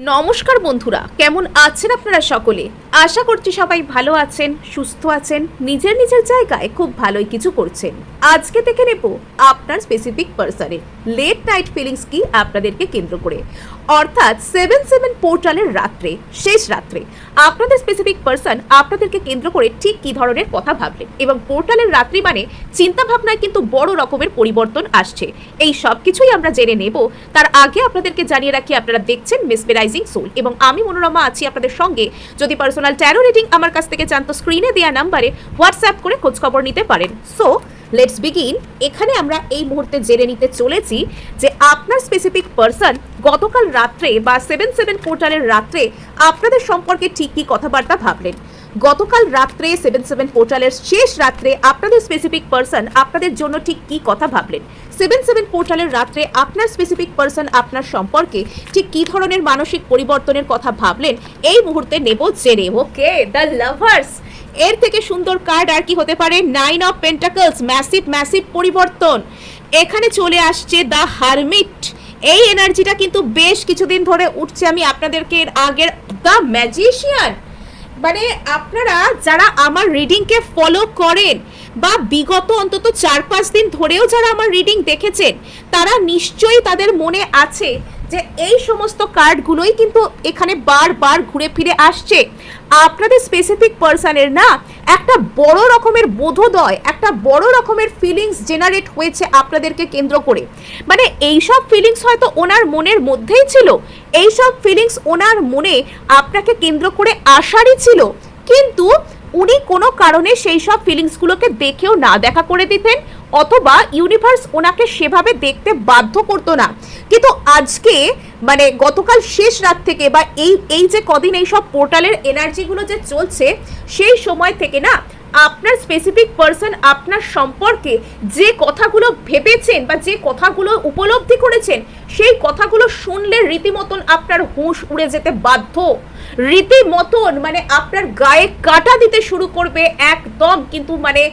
নমস্কার বন্ধুরা, কেমন আছেন আপনারা সকলে? আশা করছি সবাই ভালো আছেন, সুস্থ আছেন, নিজের নিজের জায়গায় খুব ভালোই কিছু করছেন। আজকে দেখে নেব আপনার স্পেসিফিক পার্সনের লেট নাইট ফিলিংস কি আপনাদেরকে কেন্দ্র করে, অর্থাৎ 7/7 পোর্টালের রাত্রে, শেষ রাত্রে আপনাদের স্পেসিফিক পার্সন আপনাদেরকে কেন্দ্র করে ঠিক কী ধরনের কথা ভাবলেন। এবং পোর্টালের রাত্রি মানে চিন্তাভাবনায় কিন্তু বড় রকমের পরিবর্তন আসছে। এই সব কিছুই আমরা জেনে নেব। তার আগে আপনাদেরকে জানিয়ে রাখি, আপনারা দেখছেন মেসমেরাইজিং সোল এবং আমি মনোরমা আছি আপনাদের সঙ্গে। যদি পার্সোনাল ট্যারো রিডিং আমার কাছ থেকে চান তো স্ক্রিনে দেওয়া নাম্বারে হোয়াটসঅ্যাপ করে খোঁজখবর নিতে পারেন। So let's begin. এখানে আমরা এই মুহূর্তে জেনে নিতে চলেছি যে আপনার স্পেসিফিক পার্সন গতকাল রাত্রে বা 7/7 পোর্টালের রাত্রে আপনাদের সম্পর্কে ঠিক কী কথাবার্তা ভাবলেন। গতকাল রাত্রে 7/7 পোর্টালের শেষ রাত্রে আপনাদের স্পেসিফিক পার্সন আপনাদের জন্য ঠিক কী কথা ভাবলেন। 7/7 পোর্টালের রাত্রে আপনার স্পেসিফিক পার্সন আপনার সম্পর্কে ঠিক কী ধরনের মানসিক পরিবর্তনের কথা ভাবলেন এই মুহূর্তে নেব জেনে। ওকে, দ্য লাভার্স, এর থেকে সুন্দর কার্ড আর কি হতে পারে? 9 অফ পেন্টাকলস, ম্যাসিভ পরিবর্তন। এখানে চলে আসছে দ্য হারমিট। এই এনার্জিটা কিন্তু বেশ কিছুদিন ধরে উঠছে। আমি আপনাদেরকে এর আগের দ্য ম্যাজিশিয়ান, মানে আপনারা যারা আমার রিডিংকে ফলো করেন বা বিগত অন্তত 4-5 দিন ধরেও যারা আমার রিডিং দেখেছেন, তারা নিশ্চয়ই তাদের মনে আছে যে এই সমস্ত কার্ডগুলোই কিন্তু এখানে বারবার ঘুরে ফিরে আসছে। আপনাদের স্পেসিফিক পার্সনের না একটা বড় রকমের বোধোদয়, একটা বড় রকমের ফিলিংস জেনারেট হয়েছে আপনাদেরকে কেন্দ্র করে। মানে এইসব ফিলিংস হয়তো ওনার মনের মধ্যেই ছিল, এইসব ফিলিংস ওনার মনে আপনাকে কেন্দ্র করে আসারই ছিল, কিন্তু উনি কোনো কারণে সেই সব ফিলিংসগুলোকে দেখেও না দেখা করে দিতেন, অথবা ইউনিভার্স ওনাকে সেভাবে দেখতে বাধ্য করতো না। কিন্তু আজকে মানে গতকাল শেষ রাত থেকে বা এই যে কদিন এই সব পোর্টালের এনার্জিগুলো যে চলছে, সেই সময় থেকে না আপনার স্পেসিফিক পার্সন আপনার সম্পর্কে যে কথাগুলো ভেবেছেন বা যে কথাগুলো উপলব্ধি করেছেন, সেই কথাগুলো শুনলে রীতিমতন আপনার হুঁশ উড়ে যেতে বাধ্য, রীতিমতন মানে আপনার গায়ে কাঁটা দিতে শুরু করবে একদম। কিন্তু মানে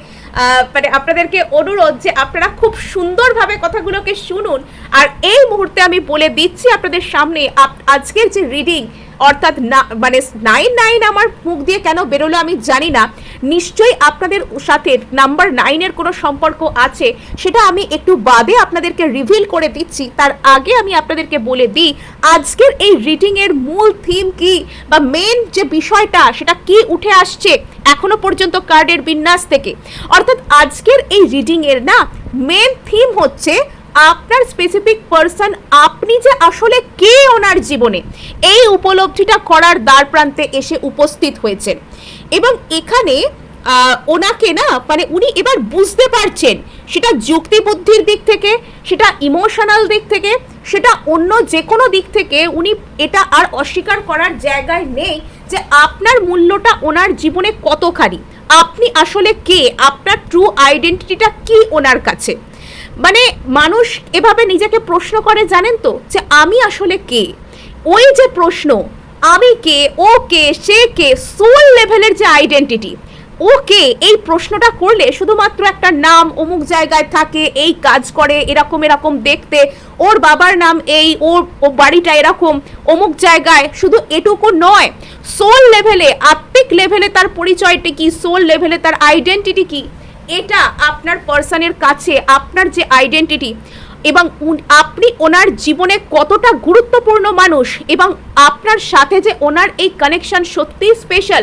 আপনাদেরকে অনুরোধ যে আপনারা খুব সুন্দরভাবে কথাগুলোকে শুনুন। আর এই মুহূর্তে আমি বলে দিচ্ছি আপনাদের সামনে আজকের যে রিডিং, অর্থাৎ মানে 9 আমার মুখ দিয়ে কেন বেরোলো আমি জানি না, নিশ্চয়ই আপনাদের সাথে নাম্বার 9-এর কোনো সম্পর্ক আছে। সেটা আমি একটু বাদে আপনাদেরকে রিভিল করে দিচ্ছি। তার আগে আমি আপনাদেরকে বলে দিই আজকের এই রিডিংয়ের মূল থিম কি বা মেন যে বিষয়টা সেটা কি উঠে আসছে এখনো পর্যন্ত কার্ডের বিন্যাস থেকে। অর্থাৎ আজকের এই রিডিংয়ের না মেন থিম হচ্ছে আপনার স্পেসিফিক পার্সন আপনি যে আসলে কে ওনার জীবনে, এই উপলব্ধিটা করার দ্বার প্রান্তে এসে উপস্থিত হয়েছেন। এবং এখানে ওনাকে না মানে উনি এবার বুঝতে পারছেন, সেটা যুক্তি বুদ্ধির দিক থেকে, সেটা ইমোশনাল দিক থেকে, সেটা অন্য যে কোনো দিক থেকে উনি এটা আর অস্বীকার করার জায়গায় নেই যে আপনার মূল্যটা ওনার জীবনে কতখানি, আপনি আসলে কে, আপনার ট্রু আইডেন্টিটিটা কি ওনার কাছে। মানে মানুষ এভাবে নিজেকে প্রশ্ন করে জানেন তো, যে আমি আসলে কে। ওই যে প্রশ্ন আমি কে, ও কে, সে কে, সোল লেভেলের যে আইডেন্টিটি, ও কে, এই প্রশ্নটা করলে শুধুমাত্র একটা নাম, অমুক জায়গায় থাকে, এই কাজ করে, এরকম দেখতে, ওর বাবার নাম এই, ওর বাড়িটা এরকম, অমুক জায়গায়, শুধু এটুকু নয়, সোল লেভেলে, আত্মিক লেভেলে তার পরিচয়টি কি, সোল লেভেলে তার আইডেন্টিটি কি, এটা আপনার পার্সনের কাছে আপনার যে আইডেন্টিটি এবং আপনি ওনার জীবনে কতটা গুরুত্বপূর্ণ মানুষ এবং আপনার সাথে যে ওনার এই কানেকশন সত্যিই স্পেশাল,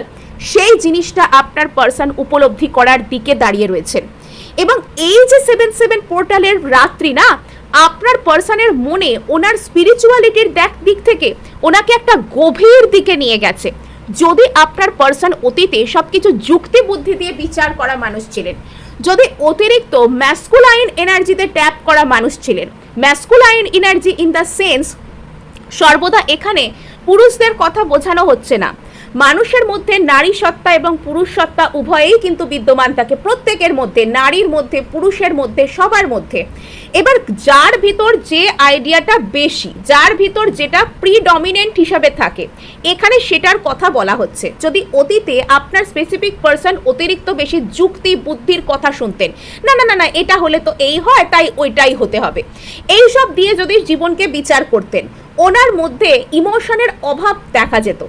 সেই জিনিসটা আপনার পার্সন উপলব্ধি করার দিকে দাঁড়িয়ে রয়েছেন। এবং এই যে 7/7 পোর্টালের রাত্রি না আপনার পার্সনের মনে ওনার স্পিরিচুয়ালিটির দিক থেকে ওনাকে একটা গভীর দিকে নিয়ে গেছে। যদি আপনার পার্সন অতীতে সবকিছু যুক্তি বুদ্ধি দিয়ে বিচার করা মানুষ ছিলেন, যদি অতিরিক্ত ম্যাসকুলাইন এনার্জিতে ট্যাপ করা মানুষ ছিলেন, masculine energy in the sense সর্বদা এখানে পুরুষদের কথা বোঝানো হচ্ছে না, মানুষের মধ্যে নারী সত্তা এবং পুরুষ সত্তা উভয়েই কিন্তু বিদ্যমান থাকে, প্রত্যেকের মধ্যে, নারীর মধ্যে, পুরুষের মধ্যে, সবার মধ্যে। এবার যার ভিতর যে আইডিয়াটা বেশি, যার ভিতর যেটা প্রিডমিনেন্ট হিসাবে থাকে, এখানে সেটার কথা বলা হচ্ছে। যদি অতীতে আপনার স্পেসিফিক পার্সন অতিরিক্ত বেশি যুক্তি বুদ্ধির কথা শুনতেন, না না না না এটা হলে তো এই হয় তাই ওইটাই হতে হবে, এই সব দিয়ে যদি জীবনকে বিচার করতেন, ওনার মধ্যে ইমোশনের অভাব দেখা যেত,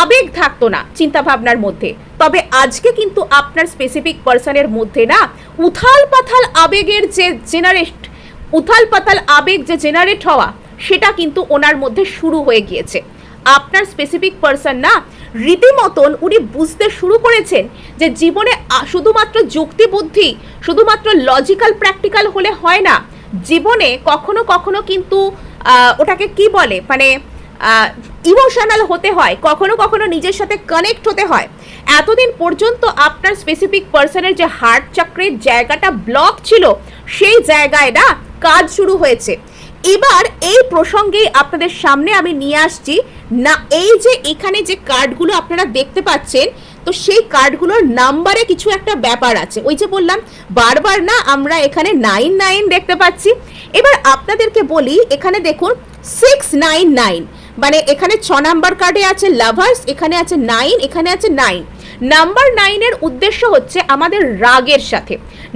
আবেগ থাকতো না চিন্তাভাবনার মধ্যে। তবে আজকে কিন্তু আপনার স্পেসিফিক পার্সনের মধ্যে না উথাল পাথাল আবেগের যে জেনারেট হওয়া, সেটা কিন্তু ওনার মধ্যে শুরু হয়ে গিয়েছে। আপনার স্পেসিফিক পার্সন না রীতিমতন উনি বুঝতে শুরু করেছেন যে জীবনে শুধুমাত্র যুক্তি বুদ্ধি, শুধুমাত্র লজিক্যাল প্র্যাকটিক্যাল হলে হয় না, জীবনে কখনো কখনো কিন্তু ওটাকে কি বলে মানে ইমোশনাল হতে হয়, কখনো কখনো নিজের সাথে কানেক্ট হতে হয়। এতদিন পর্যন্ত আপনার স্পেসিফিক পার্সনের যে হার্ট চক্রের জায়গাটা ব্লক ছিল, সেই জায়গায় না কাজ শুরু হয়েছে। এবার এই প্রসঙ্গেই আপনাদের সামনে আমি নিয়ে আসছি না, এই যে এখানে যে কার্ডগুলো আপনারা দেখতে পাচ্ছেন, তো সেই কার্ডগুলোর নাম্বারে কিছু একটা ব্যাপার আছে। ওই যে বললাম বারবার না আমরা এখানে 99 দেখতে পাচ্ছি। এবার আপনাদেরকে বলি, এখানে দেখুন 699, মানে এখানে 6 নাম্বার কার্ডে আছে লাভার্স, এখানে আছে 9, এখানে আছে 9। নাম্বার 9 এর উদ্দেশ্য হচ্ছে আমাদের রাগের সাথে।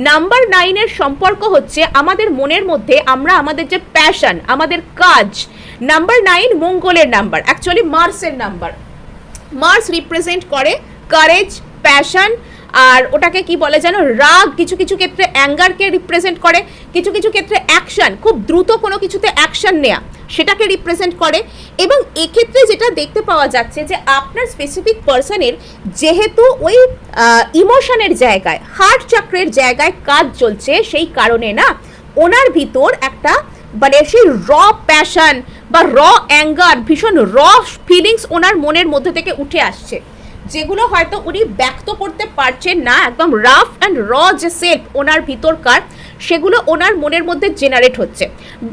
নাম্বার 9 এর সম্পর্ক হচ্ছে আমাদের মনের মধ্যে আমরা আমাদের যে প্যাশন, আমাদের কাজ। নাম্বার 9 মঙ্গলের নাম্বার, অ্যাকচুয়ালি মার্সের নাম্বার। মার্স রিপ্রেজেন্ট করে কারেজ, প্যাশন, আর ওটাকে কি বলে যেন রাগ, কিছু কিছু ক্ষেত্রে অ্যাঙ্গারকে রিপ্রেজেন্ট করে, কিছু কিছু ক্ষেত্রে অ্যাকশন, খুব দ্রুত কোনো কিছুতে অ্যাকশন নেওয়া, সেটাকে রিপ্রেজেন্ট করে। এবং এক্ষেত্রে যেটা দেখতে পাওয়া যাচ্ছে যে আপনার স্পেসিফিক পার্সনের যেহেতু ওই ইমোশনের জায়গায়, হার্ট চক্রের জায়গায় কাজ চলছে, সেই কারণে না ওনার ভিতর একটা মানে সেই র প্যাশন বা র অ্যাঙ্গার, ভীষণ র ফিলিংস ওনার মনের মধ্যে থেকে উঠে আসছে, যেগুলো হয়তো উনি ব্যক্ত করতে পারছেন না। একদম রাফ অ্যান্ড র যে সেলফ ওনার ভিতরকার, সেগুলো ওনার মনের মধ্যে জেনারেট হচ্ছে।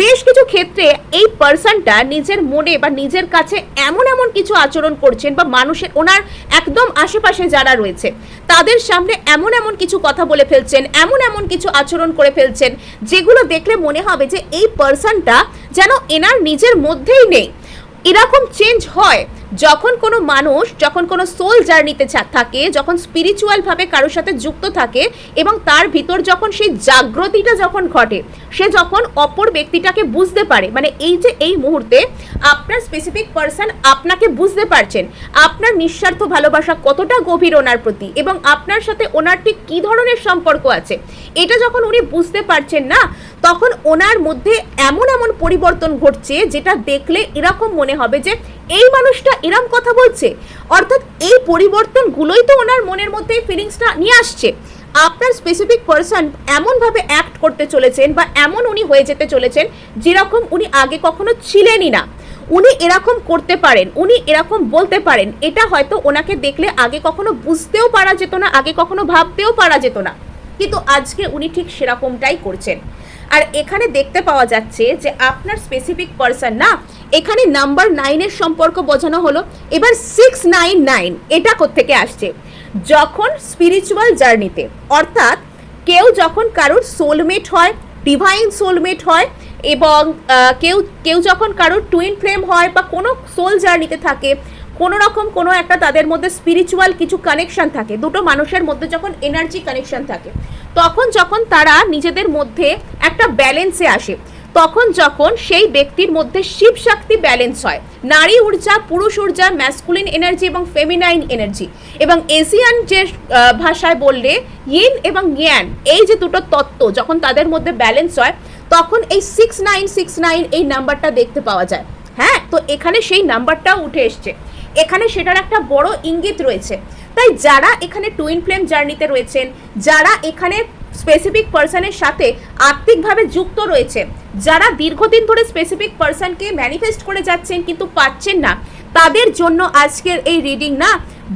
বেশ কিছু ক্ষেত্রে এই পার্সনটা নিজের মনে বা নিজের কাছে এমন এমন কিছু আচরণ করছেন, বা মানুষের ওনার একদম আশেপাশে যারা রয়েছে তাদের সামনে এমন এমন কিছু কথা বলে ফেলছেন, এমন এমন কিছু আচরণ করে ফেলছেন, যেগুলো দেখলে মনে হবে যে এই পার্সনটা যেন এনার নিজের মধ্যেই নেই। এরকম চেঞ্জ হয় যখন কোনো মানুষ, যখন কোনো সোল জার্নিতে থাকে, যখন স্পিরিচুয়ালভাবে কারোর সাথে যুক্ত থাকে, এবং তার ভিতর যখন সেই জাগ্রতিটা যখন ঘটে, সে যখন অপর ব্যক্তিটাকে বুঝতে পারে। মানে এই যে এই মুহূর্তে আপনার স্পেসিফিক পার্সন আপনাকে বুঝতে পারছেন, আপনার নিঃস্বার্থ ভালোবাসা কতটা গভীর ওনার প্রতি, এবং আপনার সাথে ওনার ঠিক কী ধরনের সম্পর্ক আছে, এটা যখন উনি বুঝতে পারছেন না, তখন ওনার মধ্যে এমন এমন পরিবর্তন ঘটছে যেটা দেখলে এরকম মনে হবে যে এই মানুষটা এরম কথা বলছে। অর্থাৎ এই পরিবর্তনগুলোই তো ওনার মনের মধ্যে এই ফিলিংসটা নিয়ে আসছে। আপনার স্পেসিফিক পার্সন এমনভাবে অ্যাক্ট করতে চলেছেন, বা এমন উনি হয়ে যেতে চলেছেন যেরকম উনি আগে কখনো ছিলেনই না। উনি এরকম করতে পারেন, উনি এরকম বলতে পারেন, এটা হয়তো ওনাকে দেখলে আগে কখনো বুঝতেও পারা যেত না, আগে কখনো ভাবতেও পারা যেত না, কিন্তু আজকে উনি ঠিক সেরকমটাই করছেন। আর এখানে দেখতে পাওয়া যাচ্ছে যে আপনার স্পেসিফিক পার্সন না, এখানে নাম্বার 9 এর সম্পর্ক বোঝানো হলো। এবার 699 এটা কোত্থেকে আসছে? যখন স্পিরিচুয়াল জার্নিতে, অর্থাৎ কেউ যখন কারোর সোলমেট হয়, ডিভাইন সোলমেট হয়, এবং কেউ যখন কারোর টুইন ফ্লেম হয়, বা কোনো সোল জার্নিতে থাকে, কোনো রকম কোনো একটা তাদের মধ্যে স্পিরিচুয়াল কিছু কানেকশন থাকে, দুটো মানুষের মধ্যে যখন এনার্জি কানেকশন থাকে, তখন যখন তারা নিজেদের মধ্যে একটা ব্যালেন্সে আসে, তখন যখন সেই ব্যক্তির মধ্যে শিব শক্তি ব্যালেন্স হয়, নারী ঊর্জা, পুরুষ ঊর্জা, ম্যাসকুলিন এনার্জি এবং ফেমিনাইন এনার্জি, এবং এশিয়ান যে ভাষায় বললে ইন এবং ইয়ান, এই যে দুটো তত্ত্ব যখন তাদের মধ্যে ব্যালেন্স হয়, তখন এই 6969 এই নাম্বারটা দেখতে পাওয়া যায়। হ্যাঁ, তো এখানে সেই নাম্বারটাও উঠে এসছে, এখানে সেটার একটা বড় ইঙ্গিত রয়েছে। তাই যারা এখানে টুইন ফ্লেম জার্নিতে রয়েছেন, যারা এখানে স্পেসিফিক পার্সনের সাথে আত্মিকভাবে যুক্ত রয়েছে, যারা দীর্ঘদিন ধরে স্পেসিফিক পার্সনকে ম্যানিফেস্ট করে যাচ্ছেন কিন্তু পাচ্ছেন না, তাদের জন্য আজকের এই রিডিং না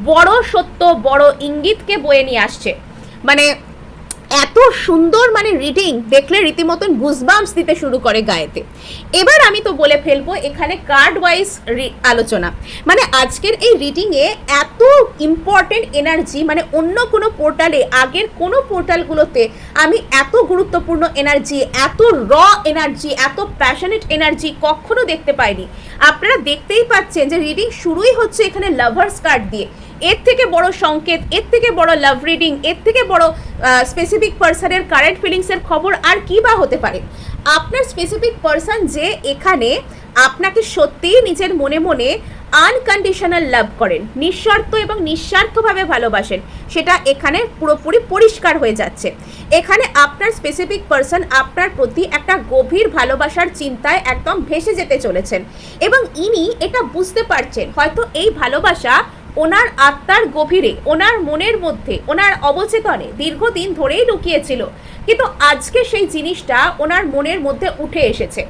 বড় সত্য, বড় ইঙ্গিতকে বয়ে নিয়ে আসছে। মানে এত সুন্দর, মানে রিডিং দেখলে রীতিমতন গুজবাম্পস দিতে শুরু করে গায়েতে। এবার আমি তো বলে ফেলবো এখানে কার্ড ওয়াইজ আলোচনা, মানে আজকের এই রিডিংয়ে এত ইম্পর্টেন্ট এনার্জি, মানে অন্য কোনো পোর্টালে, আগের কোনো পোর্টালগুলোতে আমি এত গুরুত্বপূর্ণ এনার্জি, এত র এনার্জি, এত প্যাশনেট এনার্জি কখনো দেখতে পাইনি। আপনারা দেখতেই পাচ্ছেন যে রিডিং শুরুই হচ্ছে এখানে লাভার্স কার্ড দিয়ে। এর থেকে বড় সংকেত, এর থেকে বড় লাভ রিডিং, এর থেকে বড় স্পেসিফিক পার্সনের কারেন্ট ফিলিংসের খবর আর কি বা হতে পারে? আপনার স্পেসিফিক পার্সন যে এখানে আপনাকে সত্যিই নিজের মনে মনে আনকন্ডিশনাল লাভ করেন, নিঃশর্ত এবং নিঃস্বার্থভাবে ভালোবাসেন, সেটা এখানে পুরোপুরি পরিষ্কার হয়ে যাচ্ছে। এখানে আপনার স্পেসিফিক পার্সন আপনার প্রতি একটা গভীর ভালোবাসার চিন্তায় একদম ভেসে যেতে চলেছেন এবং ইনি এটা বুঝতে পারছেন হয়তো এই ভালোবাসা ওনার আত্মার গভীরে, ওনার মনের মধ্যে, ওনার অবচেতনে দীর্ঘদিন ধরেই লুকিয়েছিল, কিন্তু আজকে সেই জিনিসটা ওনার মনের মধ্যে উঠে এসেছে।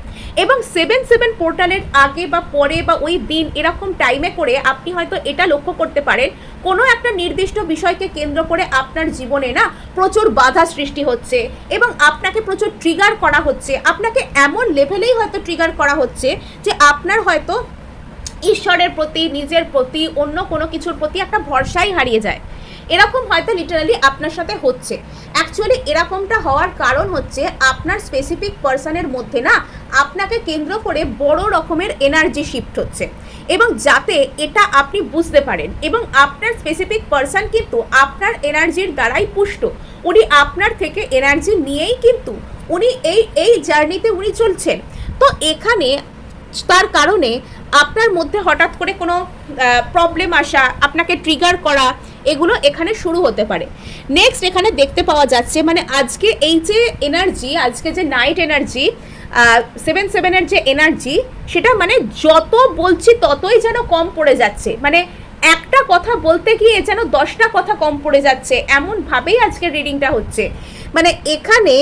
এবং 7/7 পোর্টালের আগে বা পরে বা ওই দিন এরকম টাইমে করে আপনি হয়তো এটা লক্ষ্য করতে পারেন কোনো একটা নির্দিষ্ট বিষয়কে কেন্দ্র করে আপনার জীবনে না প্রচুর বাধা সৃষ্টি হচ্ছে এবং আপনাকে প্রচুর ট্রিগার করা হচ্ছে, আপনাকে এমন লেভেলেই হয়তো ট্রিগার করা হচ্ছে যে আপনার হয়তো ঈশ্বরের প্রতি, নিজের প্রতি, অন্য কোনো কিছুর প্রতি একটা ভরসাই হারিয়ে যায়। এরকম হয়তো লিটারালি আপনার সাথে হচ্ছে। অ্যাকচুয়ালি এরকমটা হওয়ার কারণ হচ্ছে আপনার স্পেসিফিক পার্সনের মধ্যে না আপনাকে কেন্দ্র করে বড় রকমের এনার্জি শিফট হচ্ছে এবং যাতে এটা আপনি বুঝতে পারেন এবং আপনার স্পেসিফিক পার্সন কিন্তু আপনার এনার্জির দ্বারাই পুষ্ট। উনি আপনার থেকে এনার্জি নিয়েই কিন্তু উনি এই জার্নিতে উনি চলছেন। তো এখানে তার কারণে আপনার মধ্যে হঠাৎ করে কোনো প্রবলেম আসা, আপনাকে ট্রিগার করা, এগুলো এখানে শুরু হতে পারে। নেক্সট এখানে দেখতে পাওয়া যাচ্ছে মানে আজকে এই যে এনার্জি, আজকে যে নাইট এনার্জি, 7/7-এর যে এনার্জি, সেটা মানে যত বলছি ততই যেন কম পড়ে যাচ্ছে, মানে একটা কথা বলতে গিয়ে যেন 10টা কথা কম পড়ে যাচ্ছে, এমনভাবেই আজকে রিডিংটা হচ্ছে। মানে এখানে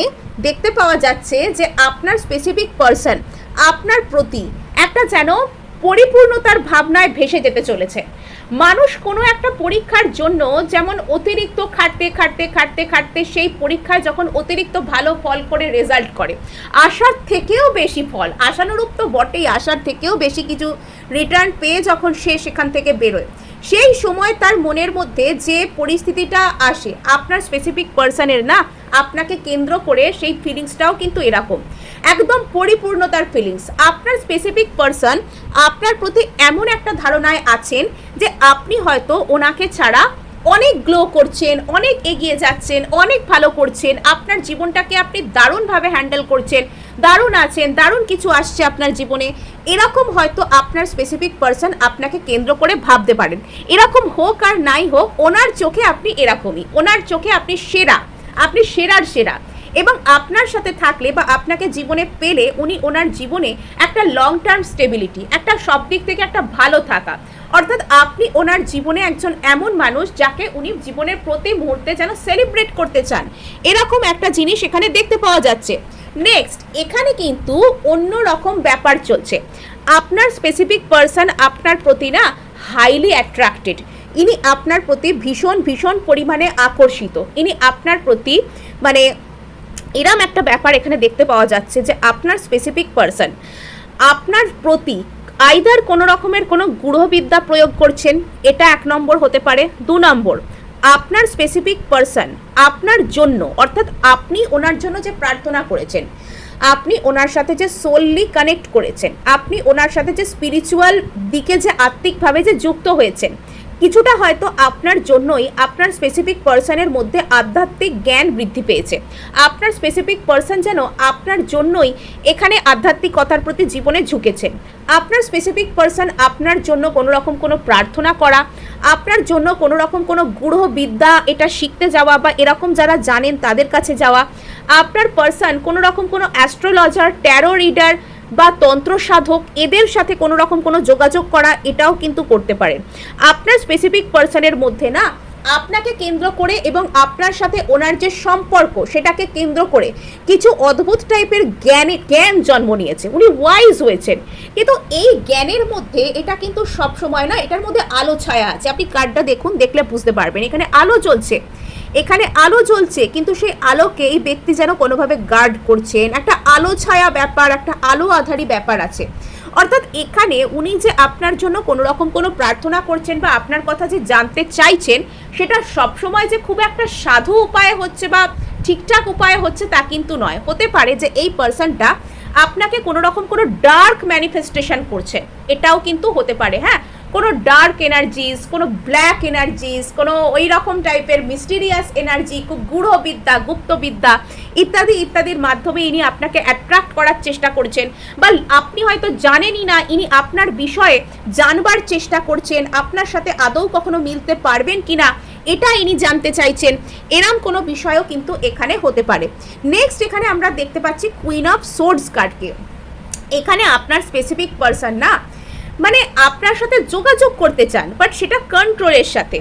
দেখতে পাওয়া যাচ্ছে যে আপনার স্পেসিফিক পার্সন আপনার প্রতি একটা যেন পরিপূর্ণতার ভাবনায় ভেসে যেতে চলেছে। মানুষ কোনো একটা পরীক্ষার জন্য যেমন অতিরিক্ত খাটতে সেই পরীক্ষায় যখন অতিরিক্ত ভালো ফল করে রেজাল্ট করে, আশার থেকেও বেশি ফল, আশানুরূপ তো বটেই, আশার থেকেও বেশি কিছু রিটার্ন পেয়ে যখন সে সেখান থেকে বেরোয়, সেই সময় তার মনের মধ্যে যে পরিস্থিতিটা আসে আপনার স্পেসিফিক পার্সনের না আপনাকে কেন্দ্র করে, সেই ফিলিংসটাও কিন্তু এরকম একদম পরিপূর্ণতার ফিলিংস। আপনার স্পেসিফিক পার্সন আপনার প্রতি এমন একটা ধারণায় আছেন যে আপনি হয়তো ওনাকে ছাড়া অনেক গ্লো করছেন, অনেক এগিয়ে যাচ্ছেন, অনেক ভালো করছেন, আপনার জীবনটাকে আপনি দারুণভাবে হ্যান্ডেল করছেন, দারুণ আছেন, দারুণ কিছু আসছে আপনার জীবনে, এরকম হয়তো আপনার স্পেসিফিক পার্সন আপনাকে কেন্দ্র করে ভাবতে পারেন। এরকম হোক আর নাই হোক, ওনার চোখে আপনি এরকমই, ওনার চোখে আপনি সেরা, আপনি সেরার সেরা। এবং আপনার সাথে থাকলে বা আপনাকে জীবনে পেলে উনি ওনার জীবনে একটা লং টার্ম স্টেবিলিটি, একটা সব দিক থেকে একটা ভালো থাকা, অর্থাৎ আপনি ওনার জীবনে একজন এমন মানুষ যাকে উনি জীবনের প্রতি মুহূর্তে যেন সেলিব্রেট করতে চান, এরকম একটা জিনিস এখানে দেখতে পাওয়া যাচ্ছে। নেক্সট এখানে কিন্তু অন্য রকম ব্যাপার চলছে। আপনার স্পেসিফিক পার্সন আপনার প্রতি না হাইলি অ্যাট্রাক্টেড, ইনি আপনার প্রতি ভীষণ ভীষণ পরিমাণে আকর্ষিত, ইনি আপনার প্রতি মানে এরম একটা ব্যাপার এখানে দেখতে পাওয়া যাচ্ছে যে আপনার স্পেসিফিক পার্সন আপনার প্রতি আইদার কোনো রকমের কোনো গূঢ়বিদ্যা প্রয়োগ করছেন, এটা 1 নম্বর হতে পারে। 2 নম্বর, আপনার স্পেসিফিক পার্সন আপনার জন্য, অর্থাৎ আপনি ওনার জন্য যে প্রার্থনা করেছেন, আপনি ওনার সাথে যে সোললি কানেক্ট করেছেন, আপনি ওনার সাথে যে স্পিরিচুয়াল দিকে যে আত্মিকভাবে যে যুক্ত হয়েছেন, কিছুটা হয়তো আপনার জন্যই আপনার স্পেসিফিক পার্সনের মধ্যে আধ্যাত্মিক জ্ঞান বৃদ্ধি পেয়েছে। আপনার স্পেসিফিক পার্সন যেন আপনার জন্যই এখানে আধ্যাত্মিকতার প্রতি জীবনে ঝুঁকেছেন। আপনার স্পেসিফিক পার্সন আপনার জন্য কোনো রকম কোনো প্রার্থনা করা, আপনার জন্য কোনো রকম কোনো গূঢ় বিদ্যা এটা শিখতে যাওয়া বা এরকম যারা জানেন তাদের কাছে যাওয়া, আপনার পার্সন কোনো রকম কোনো অ্যাস্ট্রোলজার, ট্যারো রিডার বা তন্ত্র সাধক এদের সাথে কোনো রকম কোনো যোগাযোগ করা, এটাও কিন্তু করতে পারেন। আপনার স্পেসিফিক পার্সনের মধ্যে না আপনাকে কেন্দ্র করে এবং আপনার সাথে ওনার যে সম্পর্ক সেটাকে কেন্দ্র করে কিছু অদ্ভুত টাইপের জ্ঞান জন্ম নিয়েছে, উনি ওয়াইজ হয়েছেন। কিন্তু এই জ্ঞানের মধ্যে এটা কিন্তু সব সময় না, এটার মধ্যে আলো ছায়া আছে। আপনি কার্ডটা দেখুন, দেখলে বুঝতে পারবেন এখানে আলো জ্বলছে, এখানে আলো জ্বলছে, কিন্তু সেই আলোকে এই ব্যক্তি যেন কোনোভাবে গার্ড করছেন, একটা আলো ছায়া ব্যাপার, একটা আলো আধারী ব্যাপার আছে। অর্থাৎ এখানে উনি যে আপনার জন্য কোনো রকম কোনো প্রার্থনা করছেন বা আপনার কথা যে জানতে চাইছেন, সেটা সবসময় যে খুব একটা সাধু উপায়ে হচ্ছে বা ঠিকঠাক উপায়ে হচ্ছে তা কিন্তু নয়। হতে পারে যে এই পার্সনটা আপনাকে কোনো রকম কোনো ডার্ক ম্যানিফেস্টেশন করছে, এটাও কিন্তু হতে পারে। হ্যাঁ, কোনো ডার্ক এনার্জিস, কোনো ব্ল্যাক এনার্জিস, কোনো ওই রকম টাইপের মিস্টিরিয়াস এনার্জি, খুব গূঢ় বিদ্যা, গুপ্তবিদ্যা ইত্যাদি ইত্যাদির মাধ্যমে ইনি আপনাকে অ্যাট্রাক্ট করার চেষ্টা করছেন, বা আপনি হয়তো জানেনই না ইনি আপনার বিষয়ে জানবার চেষ্টা করছেন, আপনার সাথে আদৌ কখনো মিলতে পারবেন কিনা এটা ইনি জানতে চাইছেন, এরম কোনো বিষয়ও কিন্তু এখানে হতে পারে। নেক্সট এখানে আমরা দেখতে পাচ্ছি কুইন অফ সোর্ডস কার্ডকে। এখানে আপনার স্পেসিফিক পারসন না মানে আপনার সাথে যোগাযোগ করতে চান, বাট সেটা কন্ট্রোলের সাথে।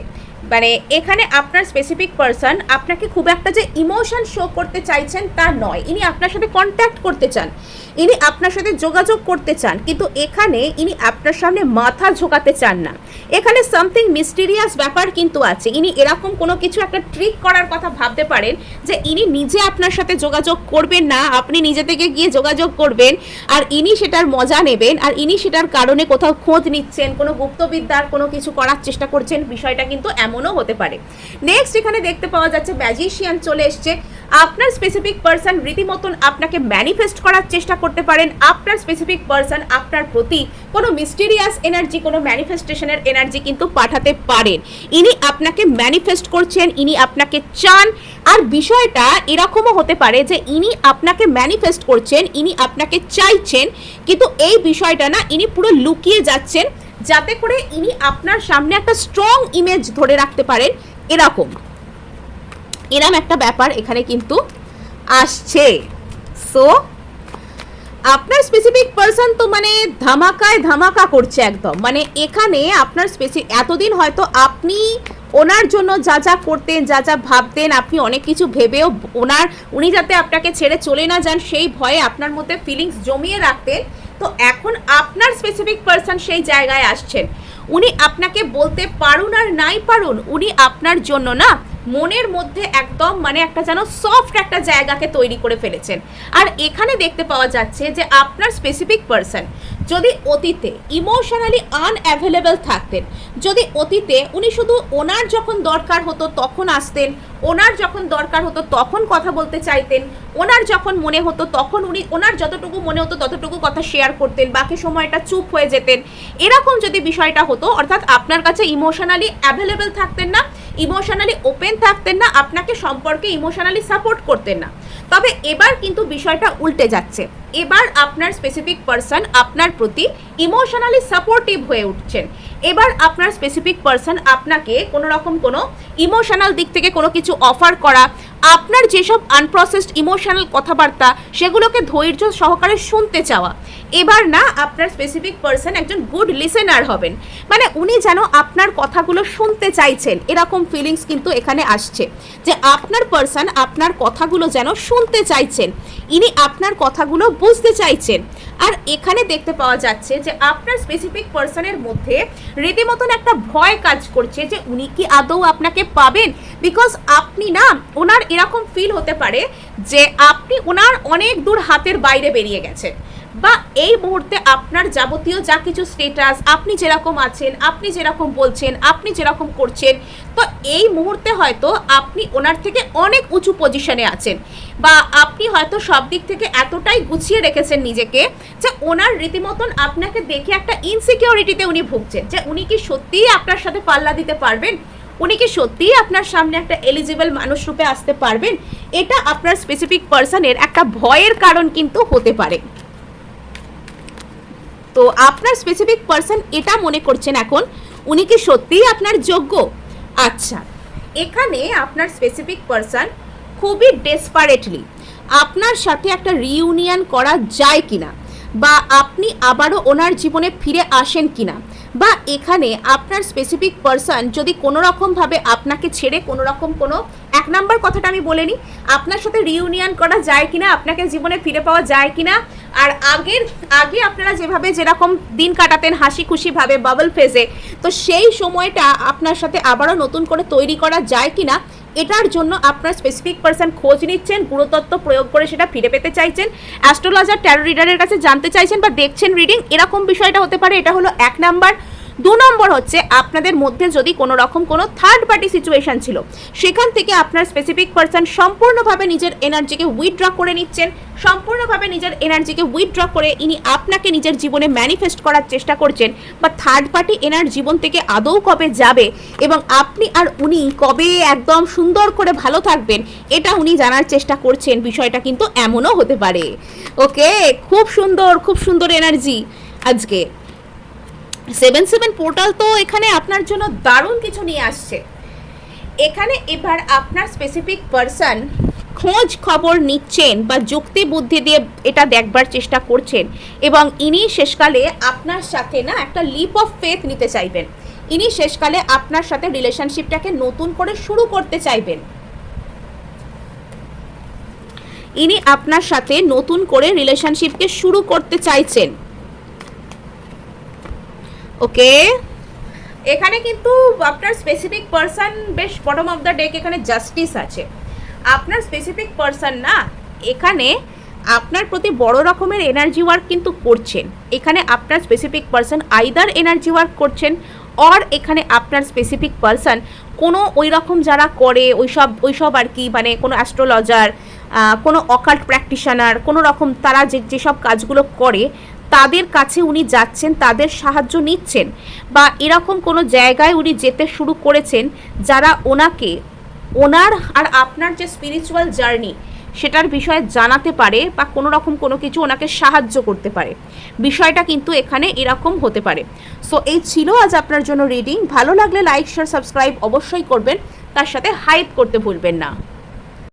মানে এখানে আপনার স্পেসিফিক পারসন আপনাকে খুব একটা যে ইমোশন শো করতে চাইছেন তা নয়, ইনি আপনার সাথে কন্ট্যাক্ট করতে চান, ইনি আপনার সাথে যোগাযোগ করতে চান, কিন্তু এখানে ইনি আপনার সামনে মাথা ঝোঁকাতে চান না। এখানে সামথিং মিস্টিরিয়াস ব্যাপার কিন্তু আছে, ইনি এরকম কোনো কিছু একটা ট্রিক করার কথা ভাবতে পারেন যে ইনি নিজে আপনার সাথে যোগাযোগ করবেন না, আপনি নিজে থেকে গিয়ে যোগাযোগ করবেন, আর ইনি সেটার মজা নেবেন, আর ইনি সেটার কারণে কোথাও খোঁজ নিচ্ছেন, কোনো গুপ্তবিদ্যার কোনো কিছু করার চেষ্টা করছেন, বিষয়টা কিন্তু এমনও হতে পারে। নেক্সট এখানে দেখতে পাওয়া যাচ্ছে ম্যাজিশিয়ান চলে এসছে। আপনার স্পেসিফিক পারসন রীতিমতন আপনাকে ম্যানিফেস্ট করার চেষ্টা করতে পারেন, আপনার স্পেসিফিক পারসন আপনার প্রতি কোনো মিস্টিরিয়াস এনার্জি, কোনো ম্যানিফেস্টেশনের এনার্জি কিন্তু পাঠাতে পারেন। ইনি আপনাকে ম্যানিফেস্ট করছেন, ইনি আপনাকে চান, আর বিষয়টা এরকমও হতে পারে যে ইনি আপনাকে ম্যানিফেস্ট করছেন, ইনি আপনাকে চাইছেন, কিন্তু এই বিষয়টা না ইনি পুরো লুকিয়ে যাচ্ছেন যাতে করে ইনি আপনার সামনে একটা স্ট্রং ইমেজ ধরে রাখতে পারেন, এরম একটা ব্যাপার এখানে কিন্তু আসছে। সো আপনার স্পেসিফিক পারসন তো মানে ধামাকা করছে একদম। মানে এখানে আপনার এতদিন হয়তো আপনি ওনার জন্য যা যা করতেন, যা যা ভাবতেন, আপনি অনেক কিছু ভেবেও উনি যাতে আপনাকে ছেড়ে চলে না যান সেই ভয়ে আপনার মধ্যে ফিলিংস জমিয়ে রাখতেন, তো এখন আপনার স্পেসিফিক পারসন সেই জায়গায় আসছেন। উনি আপনাকে বলতে পারুন আর নাই পারুন, উনি আপনার জন্য না মনের মধ্যে একদম মানে একটা যেন সফট একটা জায়গাকে তৈরি করে ফেলেছেন। আর এখানে দেখতে পাওয়া যাচ্ছে যে আপনার স্পেসিফিক পারসন যদি অতীতে ইমোশনালি আনঅ্যাভেলেবল থাকতেন, যদি অতীতে উনি শুধু ওনার যখন দরকার হতো তখন আসতেন, ওনার যখন দরকার হতো তখন কথা বলতে চাইতেন, ওনার যখন মনে হতো তখন উনি ওনার যতটুকু মনে হতো ততটুকু কথা শেয়ার করতেন, বাকি সময়টা চুপ হয়ে যেতেন, এরকম যদি বিষয়টা হতো, অর্থাৎ আপনার কাছে ইমোশনালি অ্যাভেলেবল থাকতেন না, ইমোশনালি ওপেন থাকতেন না, আপনাকে সম্পর্কে ইমোশনালি সাপোর্ট করতেন না, তবে এবার কিন্তু বিষয়টা উল্টে যাচ্ছে। এবার আপনার স্পেসিফিক পারসন আপনার প্রতি ইমোশনালি সাপোর্টিভ হয়ে উঠছেন। এবার আপনার স্পেসিফিক পারসন আপনাকে কোনো রকম কোনো ইমোশনাল দিক থেকে কোনো কিছু অফার করা, আপনার যেসব আনপ্রসেসড ইমোশনাল কথাবার্তা সেগুলোকে ধৈর্য সহকারে শুনতে চাওয়া, এবার না আপনার স্পেসিফিক পারসন একজন গুড লিসেনার হবেন। মানে উনি যেন আপনার কথাগুলো শুনতে চাইছেন, এরকম ফিলিংস কিন্তু এখানে আসছে যে আপনার পারসন আপনার কথাগুলো যেন শুনতে চাইছেন, ইনি আপনার কথাগুলো বুঝতে চাইছেন। আর এখানে দেখতে পাওয়া যাচ্ছে যে আপনার স্পেসিফিক পারসনের মধ্যে রীতিমতন একটা ভয় কাজ করছে যে উনি কি আদৌ আপনাকে পাবেন, বিকজ আপনি না ওনার এরকম ফিল হতে পারে যে আপনি ওনার অনেক দূর হাতের বাইরে বেরিয়ে গেছেন, বা এই মুহূর্তে আপনার যাবতীয় যা কিছু স্টেটাস, আপনি যেরকম আছেন, আপনি যেরকম বলছেন, আপনি যেরকম করছেন, তো এই মুহূর্তে হয়তো আপনি ওনার থেকে অনেক উঁচু পজিশনে আছেন, বা আপনি হয়তো সব দিক থেকে এতটাই গুছিয়ে রেখেছেন নিজেকে যে ওনার রীতিমতন আপনাকে দেখে একটা ইনসিকিউরিটিতে উনি ভুগছেন যে উনি কি সত্যিই আপনার সাথে পাল্লা দিতে পারবেন, উনি কি সত্যিই আপনার সামনে একটা এলিজিবল মানুষ রূপে আসতে পারবেন। এটা আপনার স্পেসিফিক পারসনের একটা ভয়ের কারণ কিন্তু হতে পারে। তো আপনার স্পেসিফিক পারসন এটা মনে করছেন এখন উনি কি সত্যিই আপনার যোগ্য। আচ্ছা, এখানে আপনার স্পেসিফিক পারসন খুবই ডেসপারেটলি আপনার সাথে একটা রিইউনিয়ন করা যায় কিনা, বা আপনি আবারও ওনার জীবনে ফিরে আসেন কিনা, বা এখানে আপনার স্পেসিফিক পারসন যদি কোনো রকমভাবে আপনাকে ছেড়ে কোনো রকম কোনো এক নাম্বার কথাটা আমি বলে নিই, আপনার সাথে রিইউনিয়ন করা যায় কিনা, আপনাকে জীবনে ফিরে পাওয়া যায় কিনা, আর আগে আপনারা যেরকম দিন কাটাতেন হাসি খুশিভাবে বাবল ফেজে, তো সেই সময়টা আপনার সাথে আবারও নতুন করে তৈরি করা যায় কিনা, এটার জন্য আপনার স্পেসিফিক পারসন খোঁজ নিচ্ছেন, গুরুতত্ত্ব প্রয়োগ করে সেটা ফিরে পেতে চাইছেন, অ্যাস্ট্রোলজার ট্যারো রিডারের কাছে জানতে চাইছেন বা দেখছেন রিডিং, এরকম বিষয়টা হতে পারে। এটা হলো এক নাম্বার। 2 নম্বর হচ্ছে আপনাদের মধ্যে যদি কোনো রকম কোনো থার্ড পার্টি সিচুয়েশন ছিল, সেখান থেকে আপনার স্পেসিফিক পারসন সম্পূর্ণভাবে নিজের এনার্জিকে উইথড্র করে নিচ্ছেন, সম্পূর্ণভাবে নিজের এনার্জিকে উইথড্র করে ইনি আপনাকে নিজের জীবনে ম্যানিফেস্ট করার চেষ্টা করছেন, বা থার্ড পার্টি এনার জীবন থেকে আদৌ কবে যাবে এবং আপনি আর উনি কবে একদম সুন্দর করে ভালো থাকবেন এটা উনি জানার চেষ্টা করছেন। বিষয়টা কিন্তু এমনও হতে পারে। ওকে, খুব সুন্দর এনার্জি আজকে। 7/7 পোর্টাল তো এখানে আপনার জন্য দারুণ কিছু নিয়ে আসছে। এখানে এবার আপনার স্পেসিফিক পারসন খোঁজ খবর নিচ্ছেন বা যুক্তি বুদ্ধি দিয়ে এটা দেখবার চেষ্টা করছেন, এবং ইনি শেষকালে আপনার সাথে না একটা লিপ অফ ফেথ নিতে চাইবেন। ইনি শেষকালে আপনার সাথে রিলেশনশিপটাকে নতুন করে শুরু করতে চাইবেন। ইনি আপনার সাথে নতুন করে রিলেশনশিপকে শুরু করতে চাইছেন। ওকে, এখানে কিন্তু আপনার স্পেসিফিক পারসন বেশ বটম অফ দ্য ডেক এখানে জাস্টিস আছে। আপনার স্পেসিফিক পারসন না এখানে আপনার প্রতি বড় রকমের এনার্জি ওয়ার্ক কিন্তু করছেন। এখানে আপনার specific person either energy work করছেন, অর এখানে আপনার স্পেসিফিক পারসন কোনো ওই রকম যারা করে ওইসব আর কি, মানে কোনো অ্যাস্ট্রোলজার, কোনো অকাল্ট প্র্যাকটিশনার, কোনো রকম তারা যেসব কাজগুলো করে তাদের কাছে উনি যাচ্ছেন, তাদের সাহায্য নিচ্ছেন, বা এরকম কোনো জায়গায় উনি যেতে শুরু করেছেন যারা ওনাকে ওনার আর আপনার যে স্পিরিচুয়াল জার্নি সেটার বিষয়ে জানাতে পারে বা কোনো রকম কোনো কিছু ওনাকে সাহায্য করতে পারে। বিষয়টা কিন্তু এখানে এরকম হতে পারে। সো এই ছিল আজ আপনার জন্য রিডিং। ভালো লাগলে লাইক শেয়ার সাবস্ক্রাইব অবশ্যই করবেন, তার সাথে হাইপ করতে ভুলবেন না।